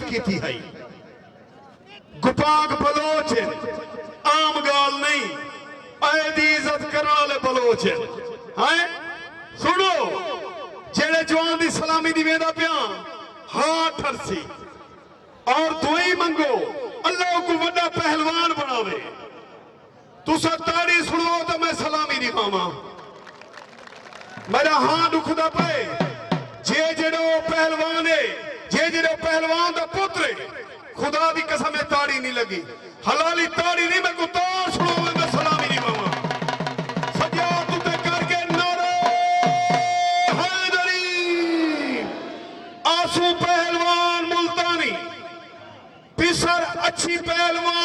की थी है गुपाक बलोच आम गाल नहीं ऐदी इज्जत करने वाले बलोच हैं सुनो जेड़े जवान दी सलामी दी वेदा पिया हाथ हरसी और दुआई मंगो अल्लाह को बड़ा पहलवान बनावे तुसा ताड़ी सुनो तो मैं सलामी दी खावा मेरा हां दुखदा पे जे जेड़ो पहलवान है जे जेड़ो पहलवान दा पुत्र है खुदा दी कसम है ताड़ी नहीं लगी हलाली ताड़ी नहीं मैं को तार सुनो मैं सलामी दी खावा सजा तुते करके नारे हैदरी आसू पहलवान मुल्तानी पिसर अच्छी पहलवान